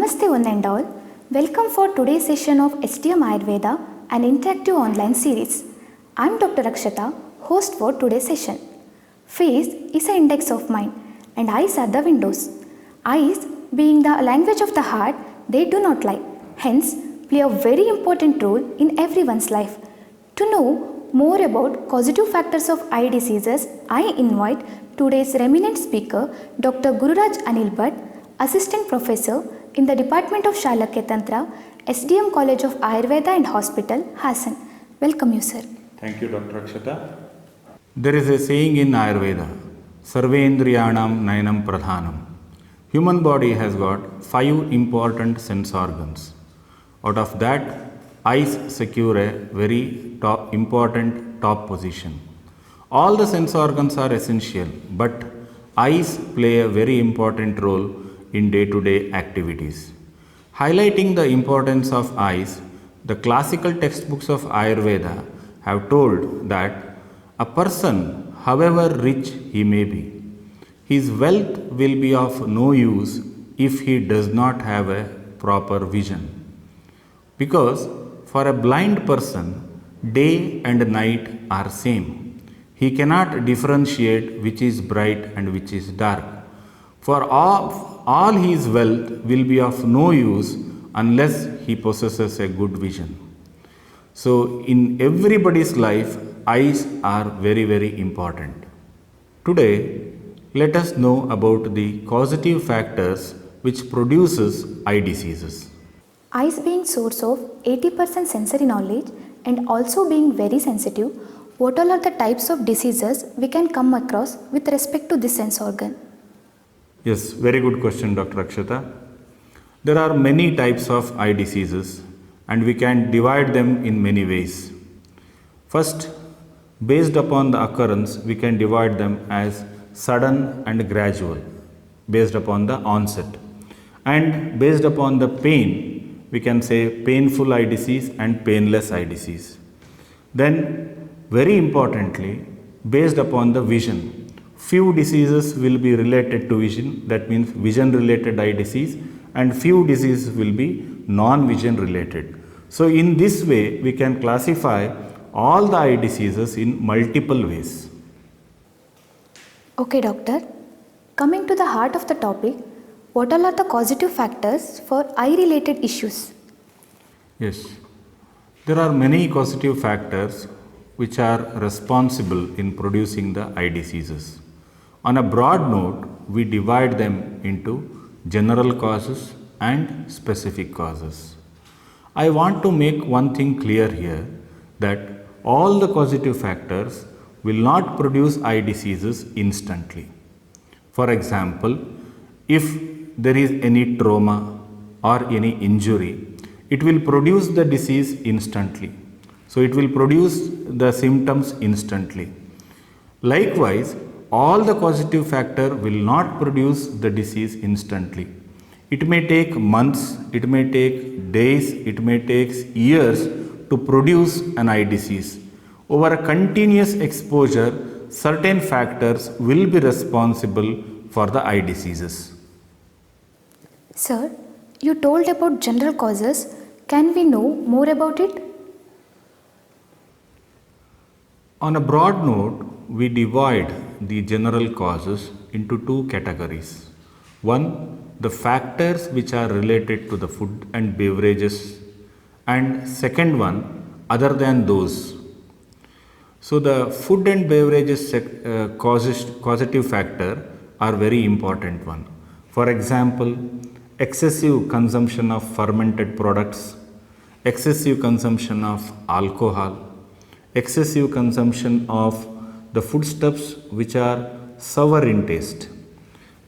Namaste one and all. Welcome for today's session of STM Ayurveda, an interactive online series. I am Dr. Akshata, host for today's session. Face is an index of mind and eyes are the windows. Eyes, being the language of the heart, they do not lie. Hence, play a very important role in everyone's life. To know more about causative factors of eye diseases, I invite today's eminent speaker, Dr. Gururaj Anil Bhatt, Assistant Professor in the Department of Shalakya Tantra, SDM College of Ayurveda and Hospital, Hassan. Welcome you, sir. Thank you, Dr. Akshata. There is a saying in Ayurveda, Sarvendriyanam Nayanam Pradhanam. Human body has got 5 important sense organs. Out of that, eyes secure a very important top position. All the sense organs are essential, but eyes play a very important role in day-to-day activities. Highlighting the importance of eyes, the classical textbooks of Ayurveda have told that a person, however rich he may be, his wealth will be of no use if he does not have a proper vision. Because for a blind person, day and night are same. He cannot differentiate which is bright and which is dark. For all his wealth will be of no use unless he possesses a good vision. So in everybody's life, eyes are very, very important. Today, let us know about the causative factors which produces eye diseases. Eyes being source of 80% sensory knowledge and also being very sensitive, what all are the types of diseases we can come across with respect to this sense organ? Yes, very good question, Dr. Akshata. There are many types of eye diseases and we can divide them in many ways. First, based upon the occurrence, we can divide them as sudden and gradual, based upon the onset. And based upon the pain, we can say painful eye disease and painless eye disease. Then, very importantly, based upon the vision. Few diseases will be related to vision, that means vision related eye disease, and few diseases will be non-vision related. So in this way, we can classify all the eye diseases in multiple ways. Okay, doctor. Coming to the heart of the topic, what all are the causative factors for eye related issues? Yes, there are many causative factors which are responsible in producing the eye diseases. On a broad note, we divide them into general causes and specific causes. I want to make one thing clear here, that all the causative factors will not produce eye diseases instantly. For example, if there is any trauma or any injury, it will produce the disease instantly. So it will produce the symptoms instantly. Likewise, all the causative factor will not produce the disease instantly. It may take months, it may take days, it may take years to produce an eye disease. Over a continuous exposure, certain factors will be responsible for the eye diseases. Sir, you told about general causes. Can we know more about it? On a broad note, we divide the general causes into 2 categories. One, the factors which are related to the food and beverages, and second one, other than those. So the food and beverages causative factor are very important one. For example, excessive consumption of fermented products, excessive consumption of alcohol, excessive consumption of the foodstuffs which are sour in taste,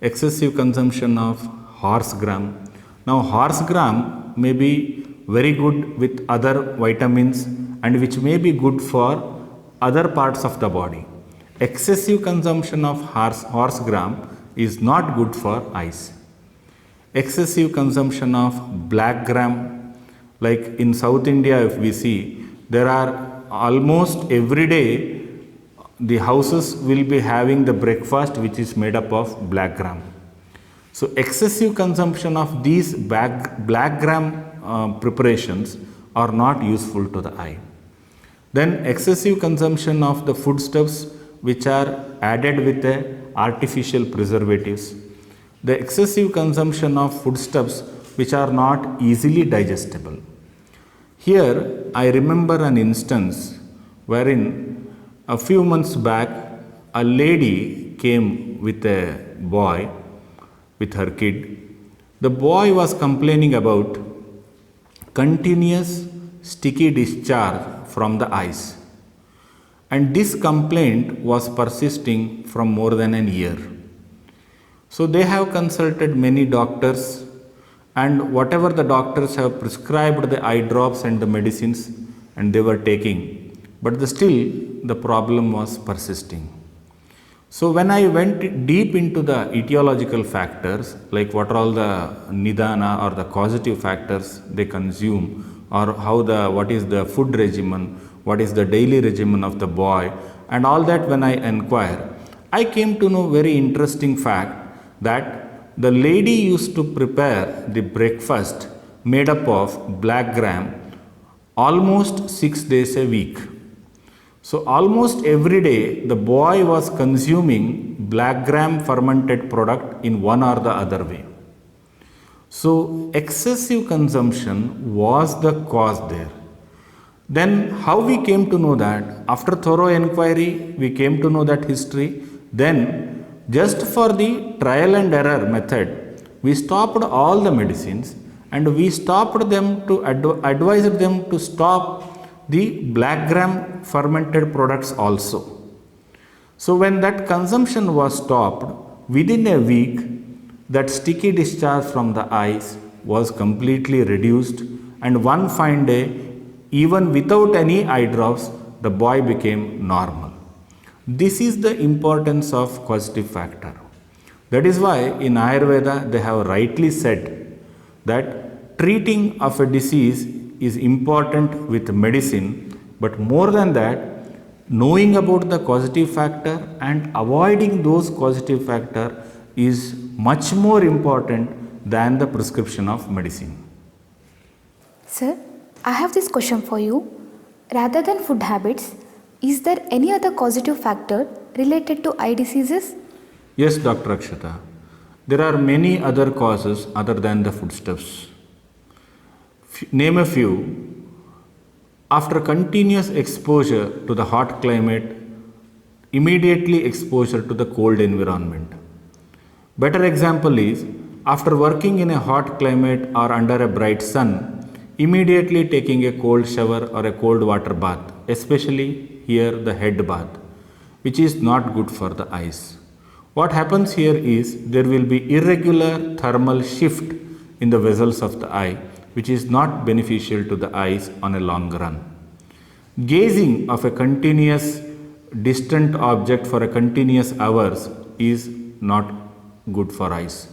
excessive consumption of horse gram. Now horse gram may be very good with other vitamins and which may be good for other parts of the body. Excessive consumption of horse gram is not good for eyes. Excessive consumption of black gram, like in South India if we see, there are almost every day the houses will be having the breakfast which is made up of black gram. So excessive consumption of these black gram preparations are not useful to the eye. Then excessive consumption of the foodstuffs which are added with the artificial preservatives. The excessive consumption of foodstuffs which are not easily digestible. Here I remember an instance wherein a few months back a lady came with a boy, with her kid. The boy was complaining about continuous sticky discharge from the eyes, and this complaint was persisting from more than an year. So they have consulted many doctors, and whatever the doctors have prescribed the eye drops and the medicines, and they were taking, but still the problem was persisting. So when I went deep into the etiological factors, like what are all the nidana or the causative factors they consume, or what is the food regimen, what is the daily regimen of the boy, and all that, when I inquire, I came to know very interesting fact that the lady used to prepare the breakfast made up of black gram almost 6 days a week. So almost every day the boy was consuming black gram fermented product in one or the other way. So excessive consumption was the cause there. Then how we came to know that? After thorough inquiry, we came to know that history. Then just for the trial and error method, we stopped all the medicines and we stopped them to advise them to stop the black gram fermented products also. So when that consumption was stopped, within a week, that sticky discharge from the eyes was completely reduced, and one fine day, even without any eye drops, the boy became normal. This is the importance of causative factor. That is why in Ayurveda they have rightly said that treating of a disease is important with medicine, but more than that, knowing about the causative factor and avoiding those causative factor is much more important than the prescription of medicine. Sir, I have this question for you. Rather than food habits, is there any other causative factor related to eye diseases? Yes, Dr. Akshata. There are many other causes other than the foodstuffs. Name a few. After continuous exposure to the hot climate, immediately exposure to the cold environment. Better example is, after working in a hot climate or under a bright sun, immediately taking a cold shower or a cold water bath, especially here the head bath, which is not good for the eyes. What happens here is there will be irregular thermal shift in the vessels of the eye, which is not beneficial to the eyes on a long run. Gazing of a continuous distant object for a continuous hours is not good for eyes.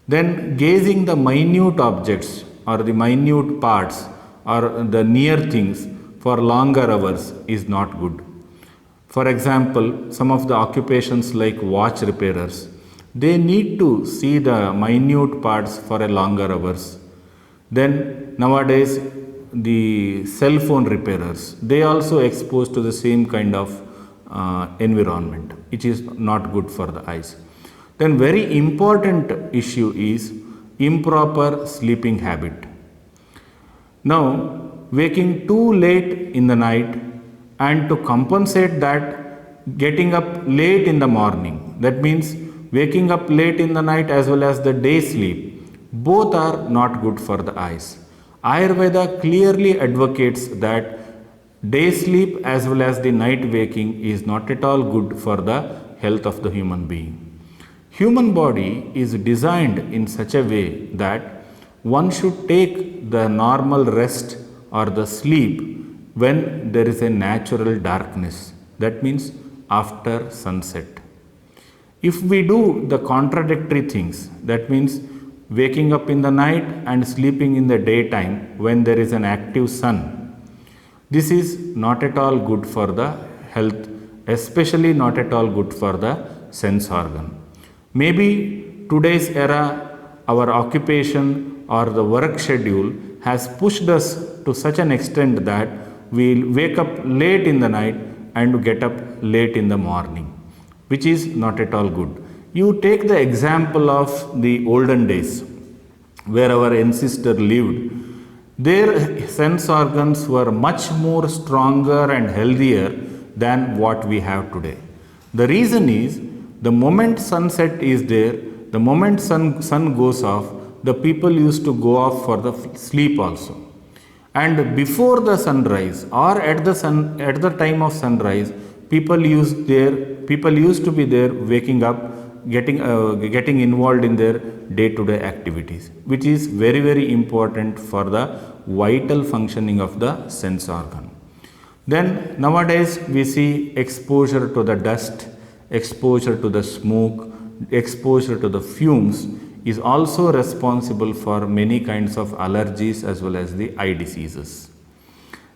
Then gazing the minute objects or the minute parts or the near things for longer hours is not good. For example, some of the occupations like watch repairers, they need to see the minute parts for a longer hours. Then nowadays the cell phone repairers, they also exposed to the same kind of environment, which is not good for the eyes. Then very important issue is improper sleeping habit. Now, waking too late in the night and to compensate that, getting up late in the morning. That means waking up late in the night as well as the day sleep. Both are not good for the eyes. Ayurveda clearly advocates that day sleep as well as the night waking is not at all good for the health of the human being. Human body is designed in such a way that one should take the normal rest or the sleep when there is a natural darkness. That means after sunset. If we do the contradictory things, that means waking up in the night and sleeping in the daytime when there is an active sun, this is not at all good for the health, especially not at all good for the sense organ. Maybe today's era, our occupation or the work schedule has pushed us to such an extent that we'll wake up late in the night and get up late in the morning, which is not at all good. You take the example of the olden days where our ancestor lived. Their sense organs were much more stronger and healthier than what we have today. The reason is the moment sunset is there, the moment sun goes off, the people used to go off for the sleep also. And before the sunrise or at the time of sunrise, people used to be there waking up, getting involved in their day-to-day activities, which is very, very important for the vital functioning of the sense organ. Then nowadays we see exposure to the dust, exposure to the smoke, exposure to the fumes is also responsible for many kinds of allergies as well as the eye diseases.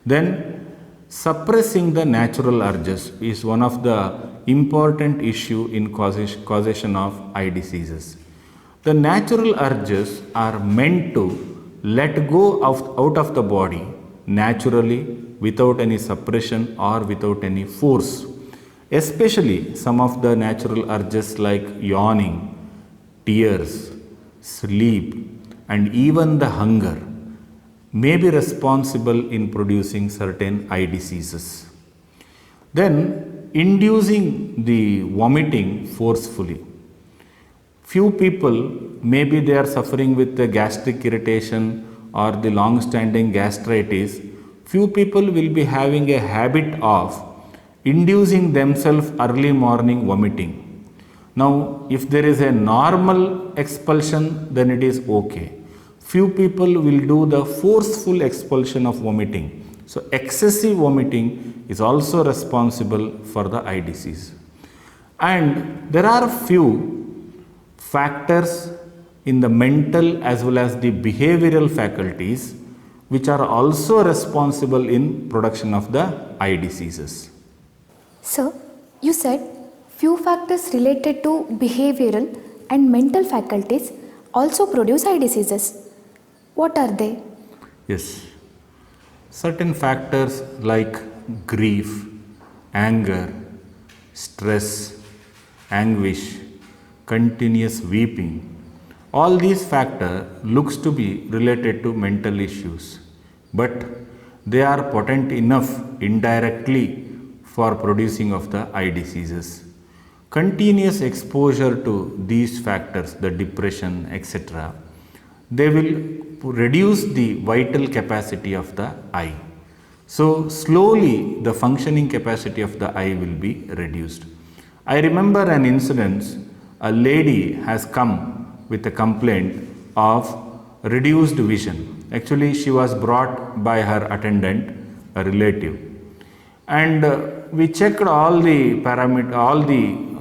Then suppressing the natural urges is one of the important issue in causation of eye diseases. The natural urges are meant to let go out of the body naturally without any suppression or without any force. Especially some of the natural urges like yawning, tears, sleep, and even the hunger may be responsible in producing certain eye diseases. Then, inducing the vomiting forcefully. Few people, maybe they are suffering with the gastric irritation or the long-standing gastritis. Few people will be having a habit of inducing themselves early morning vomiting. Now, if there is a normal expulsion, then it is okay. Few people will do the forceful expulsion of vomiting. So, excessive vomiting is also responsible for the eye disease. And there are few factors in the mental as well as the behavioral faculties which are also responsible in production of the eye diseases. Sir, you said few factors related to behavioral and mental faculties also produce eye diseases. What are they? Yes. Certain factors like grief, anger, stress, anguish, continuous weeping, all these factors looks to be related to mental issues, but they are potent enough indirectly for producing of the eye diseases. Continuous exposure to these factors, the depression, etc., they will reduce the vital capacity of the eye. So slowly the functioning capacity of the eye will be reduced. I remember an incident. A lady has come with a complaint of reduced vision. Actually, she was brought by her attendant, a relative. And we checked all the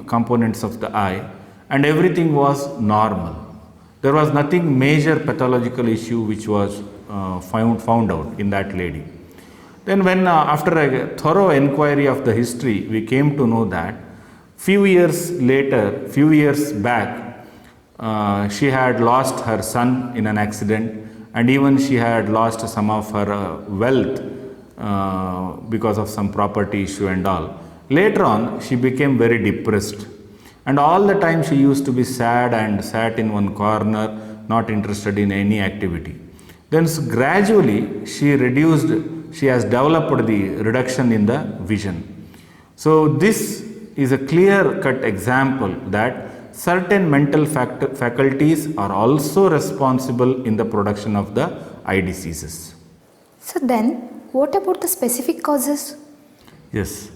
components of the eye, and everything was normal. There was nothing major pathological issue which was found out in that lady. Then when after a thorough inquiry of the history, we came to know that few years back, she had lost her son in an accident, and even she had lost some of her wealth because of some property issue and all. Later on, she became very depressed, and all the time she used to be sad and sat in one corner, not interested in any activity. Then gradually she has developed the reduction in the vision. So this is a clear-cut example that certain mental faculties are also responsible in the production of the eye diseases. So then, what about the specific causes? Yes.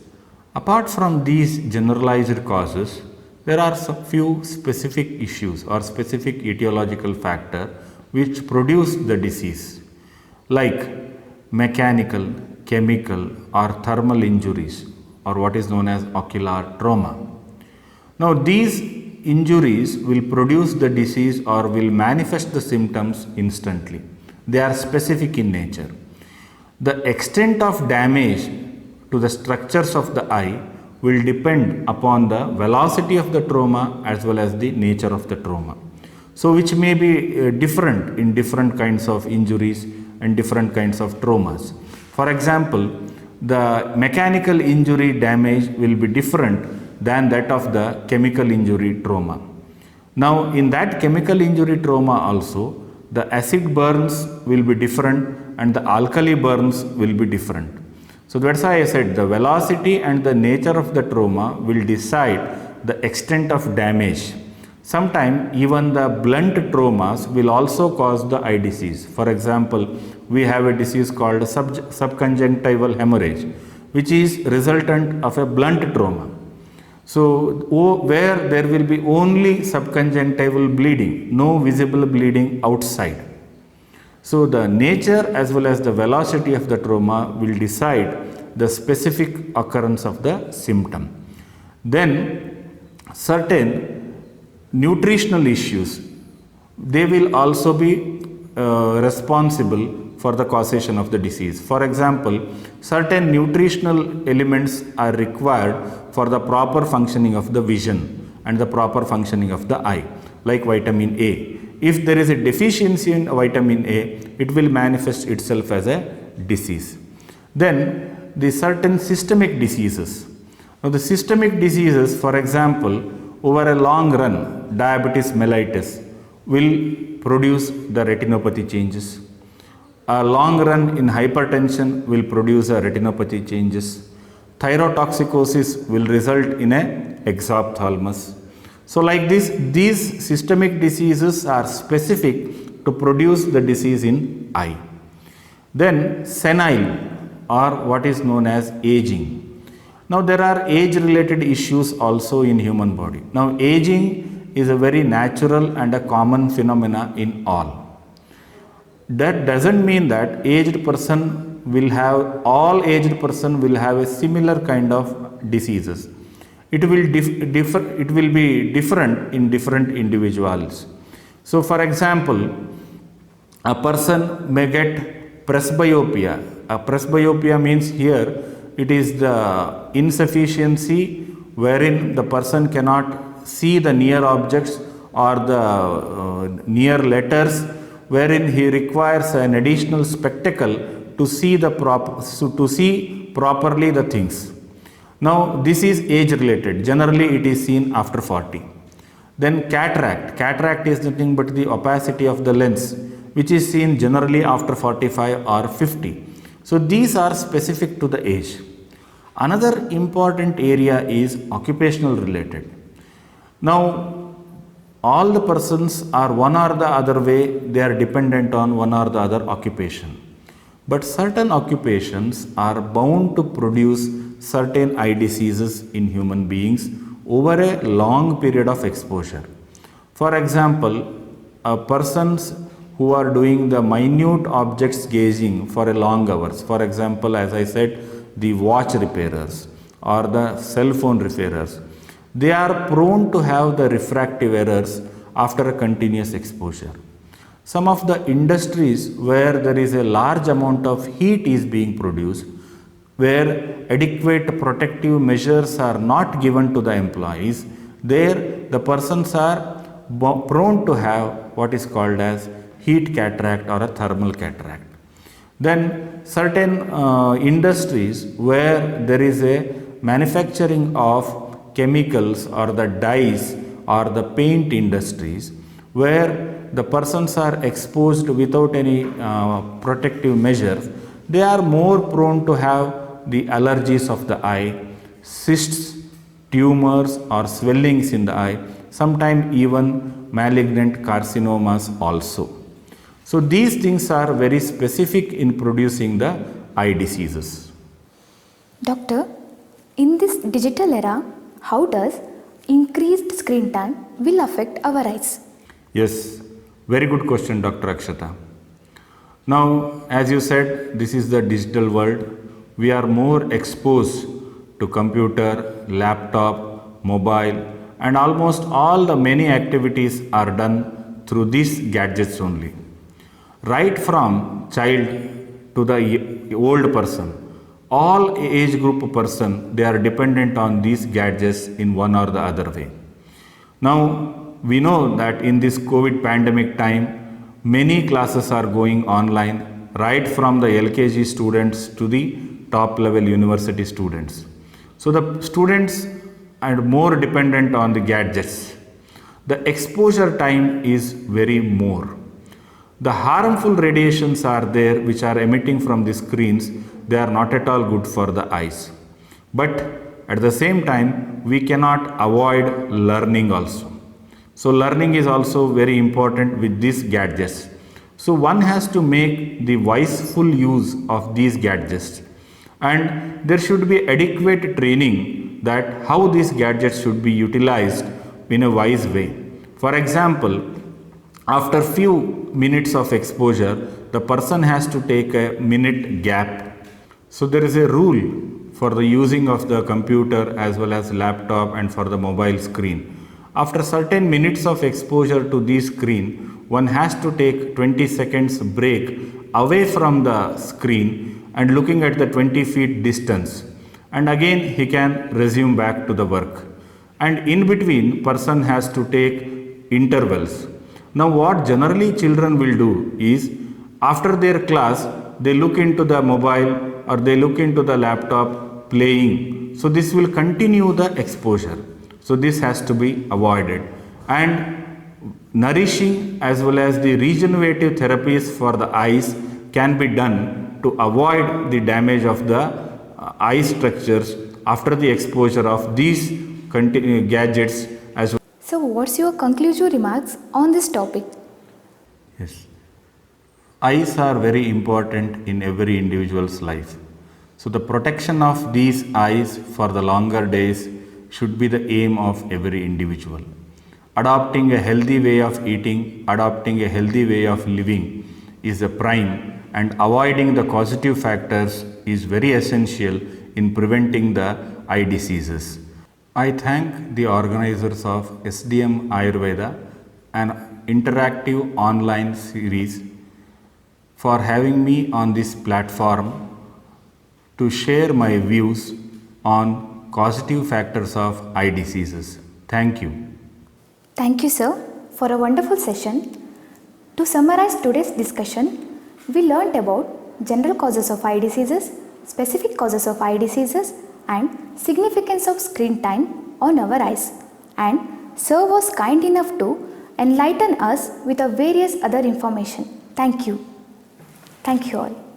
Apart from these generalized causes, there are some few specific issues or specific etiological factors which produce the disease, like mechanical, chemical, or thermal injuries, or what is known as ocular trauma. Now, these injuries will produce the disease or will manifest the symptoms instantly. They are specific in nature. The extent of damage to the structures of the eye will depend upon the velocity of the trauma as well as the nature of the trauma. So which may be different in different kinds of injuries and different kinds of traumas. For example, the mechanical injury damage will be different than that of the chemical injury trauma. Now in that chemical injury trauma also, the acid burns will be different and the alkali burns will be different. So that's why I said the velocity and the nature of the trauma will decide the extent of damage. Sometimes even the blunt traumas will also cause the eye disease. For example, we have a disease called subconjunctival hemorrhage, which is resultant of a blunt trauma. So where there will be only subconjunctival bleeding, no visible bleeding outside. So the nature as well as the velocity of the trauma will decide the specific occurrence of the symptom. Then certain nutritional issues, they will also be responsible for the causation of the disease. For example, certain nutritional elements are required for the proper functioning of the vision and the proper functioning of the eye, like vitamin A. If there is a deficiency in vitamin A, it will manifest itself as a disease. Then the certain systemic diseases. Now the systemic diseases, for example, over a long run, diabetes mellitus will produce the retinopathy changes. A long run in hypertension will produce a retinopathy changes. Thyrotoxicosis will result in a exophthalmos. So like this, these systemic diseases are specific to produce the disease in eye. Then senile or what is known as aging. Now there are age related issues also in human body. Now aging is a very natural and a common phenomena in all. That doesn't mean that all aged person will have a similar kind of diseases. It will be different in different individuals. So for example, a person may get presbyopia. A presbyopia means here it is the insufficiency wherein the person cannot see the near objects or the near letters, wherein he requires an additional spectacle to see properly the things. Now this is age related. Generally it is seen after 40. Then cataract. Cataract is nothing but the opacity of the lens, which is seen generally after 45 or 50. So these are specific to the age. Another important area is occupational related. Now all the persons are one or the other way, they are dependent on one or the other occupation. But certain occupations are bound to produce certain eye diseases in human beings over a long period of exposure. For example, persons who are doing the minute objects gazing for a long hours, for example, as I said, the watch repairers or the cell phone repairers, they are prone to have the refractive errors after a continuous exposure. Some of the industries where there is a large amount of heat is being produced, where adequate protective measures are not given to the employees, there the persons are prone to have what is called as heat cataract or a thermal cataract. Then certain industries where there is a manufacturing of chemicals or the dyes or the paint industries, where the persons are exposed without any protective measures, they are more prone to have the allergies of the eye, cysts, tumors or swellings in the eye, sometimes even malignant carcinomas also. So these things are very specific in producing the eye diseases. Doctor, in this digital era, how does increased screen time will affect our eyes? Yes, very good question, Dr. Akshata. Now, as you said, this is the digital world. We are more exposed to computer, laptop, mobile, and almost all the many activities are done through these gadgets only. Right from child to the old person, all age group person, they are dependent on these gadgets in one or the other way. Now, we know that in this COVID pandemic time, many classes are going online, right from the LKG students to the top level university students. So the students are more dependent on the gadgets. The exposure time is very more. The harmful radiations are there which are emitting from the screens. They are not at all good for the eyes. But at the same time, we cannot avoid learning also. So learning is also very important with these gadgets. So one has to make the wiseful use of these gadgets. And there should be adequate training that how these gadgets should be utilized in a wise way. For example, after few minutes of exposure, the person has to take a minute gap. So there is a rule for the using of the computer as well as laptop and for the mobile screen. After certain minutes of exposure to the screen, one has to take 20 seconds break away from the screen and looking at the 20 feet distance. And again he can resume back to the work. And in between, person has to take intervals. Now what generally children will do is, after their class, they look into the mobile or they look into the laptop playing. So this will continue the exposure. So this has to be avoided. And nourishing as well as the regenerative therapies for the eyes can be done to avoid the damage of the eye structures after the exposure of these gadgets as well. So, what's your conclusive remarks on this topic? Yes. Eyes are very important in every individual's life. So the protection of these eyes for the longer days should be the aim of every individual. Adopting a healthy way of eating, adopting a healthy way of living is a prime, and avoiding the causative factors is very essential in preventing the eye diseases. I thank the organizers of SDM Ayurveda, an interactive online series, for having me on this platform to share my views on causative factors of eye diseases. Thank you. Thank you, sir, for a wonderful session. To summarize today's discussion, we learnt about general causes of eye diseases, specific causes of eye diseases, and significance of screen time on our eyes. And sir was kind enough to enlighten us with a various other information. Thank you. Thank you all.